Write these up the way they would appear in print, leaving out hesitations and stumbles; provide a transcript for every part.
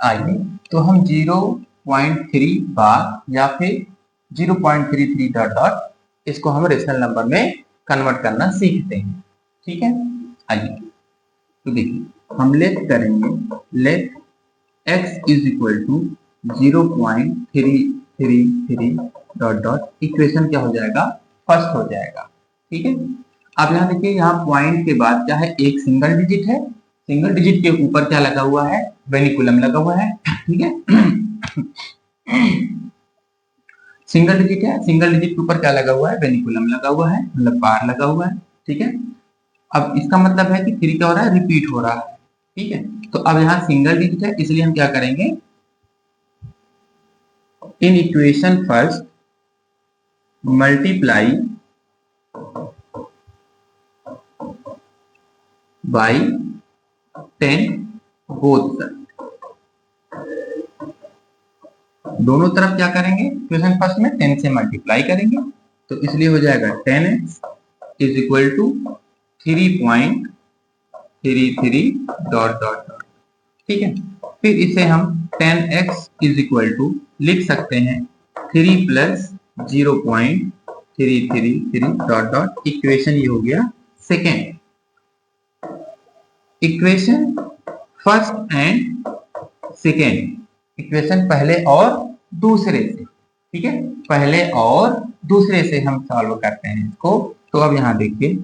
आइए तो हम 0.3 बार या फिर 0.33 डॉट डॉट इसको हम रेशनल नंबर में कन्वर्ट करना सीखते हैं। ठीक है, आइए तो देखिए हम लेट करेंगे, let x is equal to 0.333 dot dot equation क्या हो जाएगा, फर्स्ट हो जाएगा। ठीक है, अब यहाँ देखिए, यहाँ पॉइंट के बाद क्या है, एक सिंगल डिजिट है, सिंगल डिजिट के ऊपर क्या लगा हुआ है, वेनिकुलम लगा हुआ है। ठीक है, सिंगल डिजिट है, सिंगल डिजिट के ऊपर क्या लगा हुआ है, वेनिकुलम लगा हुआ है, मतलब बार लगा हुआ है। ठीक है, अब इसका मतलब है कि 3 क्या हो रहा है, रिपीट हो रहा है। ठीक है, तो अब यहाँ सिंगल डिजिट है, इसलिए हम क्या करेंगे, in equation first multiply by 10 both side, दोनों तरफ क्या करेंगे, इक्वेशन फर्स्ट में 10 से मल्टीप्लाई करेंगे, तो इसलिए हो जाएगा 10x is equal to 3.33 dot dot dot. ठीक है, फिर इसे हम 10x इज इक्वल टू लिख सकते हैं 3 प्लस 0.333 डॉट डॉट, इक्वेशन ये हो गया second. Equation first and second, equation पहले और दूसरे से। ठीक है, पहले और दूसरे से हम सॉल्व करते हैं इसको। तो अब यहाँ देखिए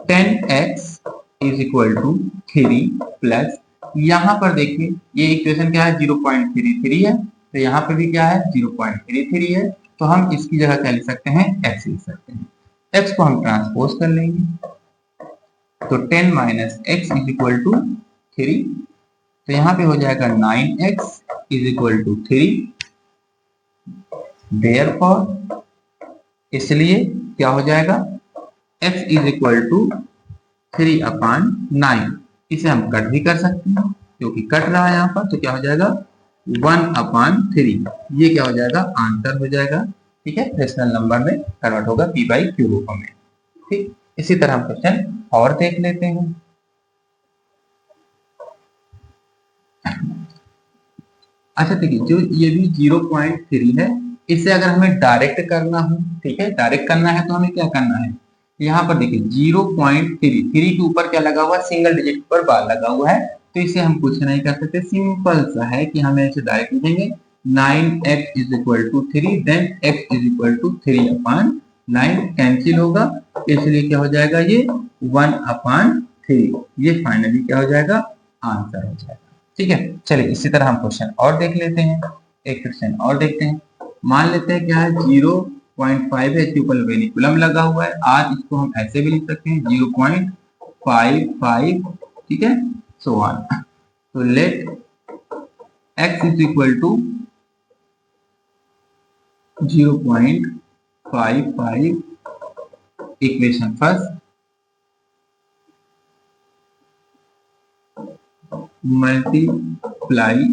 10x is equal to 3 plus, यहाँ पर देखिए ये इक्वेशन क्या है, 0.33 है, तो यहाँ पे भी क्या है, 0.33 है, तो हम इसकी जगह क्या लिख सकते हैं, x लिख सकते हैं। x को हम ट्रांसपोज कर लेंगे, तो 10 minus X is equal to 3, तो यहाँ पे हो जाएगा 9x is equal to 3। Therefore, इसलिए क्या हो जाएगा, x इज इक्वल टू 3/9। इसे हम कट भी कर सकते हैं, क्योंकि कट रहा है यहाँ पर, तो क्या हो जाएगा 1/3, ये क्या हो जाएगा, आंसर हो जाएगा। ठीक है, रेशनल नंबर में कन्वर्ट होगा p/q रूप में। ठीक, इसी तरह हम क्वेश्चन और देख लेते हैं। अच्छा देखिए, जो ये भी 0.3 है, इसे अगर हमें डायरेक्ट करना हो, ठीक है, डायरेक्ट करना है तो हमें क्या करना है, यहाँ पर देखिए 0.3 के ऊपर क्या लगा हुआ है, सिंगल डिजिट पर बार लगा हुआ है, तो इसे हम कुछ नहीं कर सकते, सिंपल सा है कि हमें इसे डायरेक्ट लिखेंगे 9x is equal to 3, then x is equal to 3/9, cancel होगा, इसलिए क्या हो जाएगा, ये 1/3, ये फाइनली क्या हो जाएगा, आंसर हो जाएगा। ठीक है, चलिए इसी तरह हम क्वेश्चन और देख लेते हैं, एक क्वेश्चन और देखते हैं। मान लेते हैं क्या है, 0.5 है, इसके ऊपर वेनिकुलम लगा हुआ है, आज इसको हम ऐसे भी लिख सकते हैं 0.55, ठीक है, सो ऑन। तो let x is equal to 0.55, equation first multiply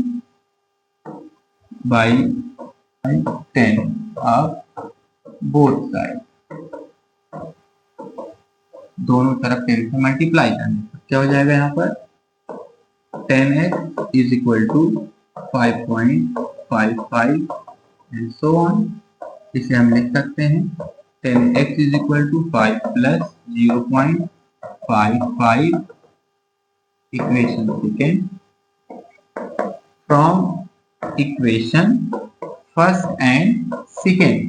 by 10 of both side, दोनों तरफ 10 से मल्टीप्लाई करने पर क्या हो जाएगा, यहाँ पर 10x is equal to 5.55 and so on. इसे हम लिख सकते हैं 10x is equal to 5 plus 0.55, equation second from equation first and second,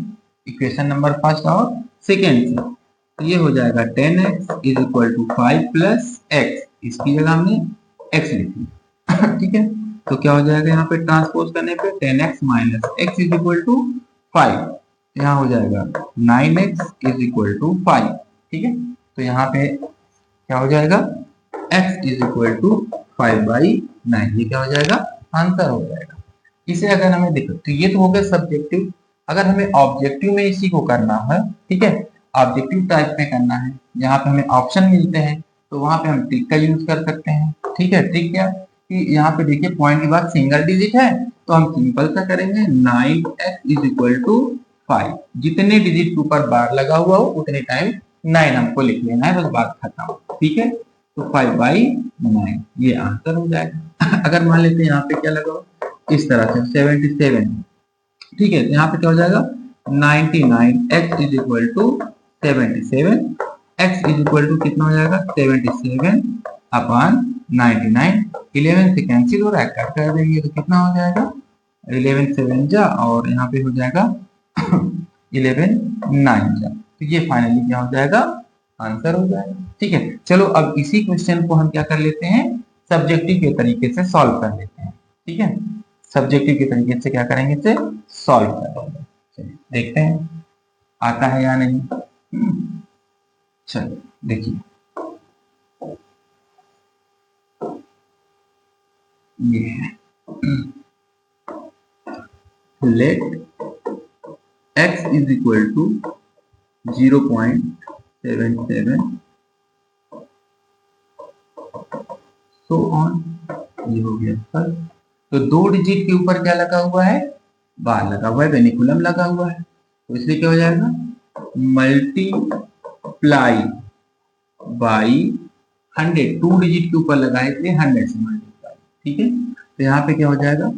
equation number first और सेकेंड से, तो ये हो जाएगा 10x is equal to 5 plus x, इसकी जगह हमने x लिखी। ठीक है, तो क्या हो जाएगा, यहाँ पे ट्रांसपोज करने पे 10x minus x is equal to 5, यहाँ हो जाएगा 9x इज इक्वल टू 5। ठीक है, तो यहाँ पे क्या हो जाएगा, x इज इक्वल टू 5/9, ये क्या हो जाएगा, आंसर हो जाएगा। इसे अगर हमें देखो, तो ये तो हो गया सब्जेक्टिव, अगर हमें ऑब्जेक्टिव में इसी को करना है, ठीक है, ऑब्जेक्टिव टाइप में करना है, यहाँ पे हमें ऑप्शन मिलते हैं, तो वहां पे हम ट्रिक का यूज कर सकते हैं। ठीक है, ट्रिक क्या कि यहाँ पे देखिए पॉइंट के बाद सिंगल डिजिट है, तो हम सिंपल सा करेंगे 9x इज इक्वल टू 5, जितने डिजिट के ऊपर बार लगा हुआ हो उतने टाइम 9 हमको लिख लेना है, बस बात खत्म। ठीक है, तो 5/9 ये आंसर हो जाएगा। अगर मान लेते हैं यहाँ पे क्या लगा इस तरह से 77, ठीक है, तो यहाँ पे क्या हो जाएगा 99 x is equal to 77, x is equal to कितना हो जाएगा 77 अपॉन 99, 11 से कैंसिल हो रहा है, कट कर देंगे तो कितना हो जाएगा 11 7 जा और यहाँ पे हो जाएगा 11 9 जा, तो ये फाइनली क्या हो जाएगा आंसर हो जाएगा। ठीक है, चलो अब इसी क्वेश्चन को हम क्या कर लेते हैं सब्जेक्टिव के तरीके से सॉल्व कर लेते हैं। ठीक है, सब्जेक्टिव के तरीके से क्या करेंगे इसे सॉल्व करेंगे। चलिए देखते हैं आता है या नहीं। चलो देखिए ये है let x is equal to 0.77 so on, ये हो गया फर्स्ट। तो 2 डिजिट के ऊपर क्या लगा हुआ है बार लगा हुआ है, वेनिकुलम लगा हुआ है, तो इसलिए क्या हो जाएगा मल्टीप्लाई बाई 100, 2 डिजिट के ऊपर लगा है इसलिए 100 से मल्टीप्लाई। ठीक है, तो यहाँ पे क्या हो जाएगा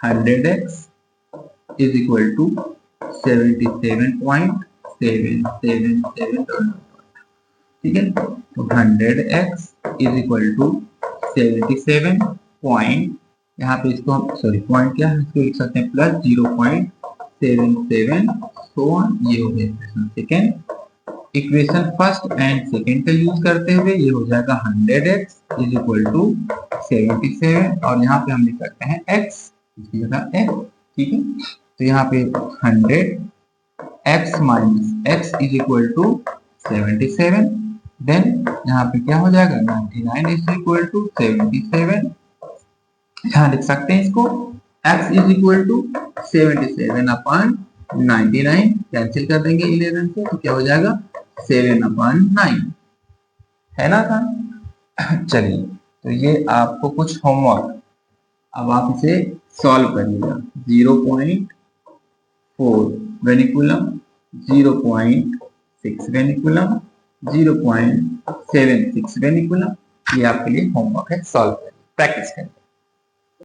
100x इज इक्वल टू 77.777, ठीक है, तो 100x is equal to 77 point, यहाँ पे इसको हम सॉरी पॉइंट क्या है इसको लिख सकते हैं प्लस 0.77 सो ऑन, ये हो गया equation second. Equation first and second का यूज करते हुए ये हो जाएगा 100x इज इक्वल टू 77 और यहाँ पे हम लिख सकते हैं x इसकी जगह x। ठीक है, तो यहाँ पे 100x minus x is equal to 77, then यहाँ पे क्या हो जाएगा 99 इज इक्वल टू 77, यहाँ लिख सकते हैं इसको x is equal to 77 upon 99, cancel कर देंगे 11 से तो क्या हो जाएगा 7/9 है ना था। चलिए तो ये आपको कुछ होमवर्क, अब आप इसे सॉल्व करिएगा। 0.4 वेनिकुलम, 0.6 वेनिकुलम, 0.76 वेनिकुलम, ये आपके लिए होमवर्क है, सॉल्व करिए, प्रैक्टिस करिए।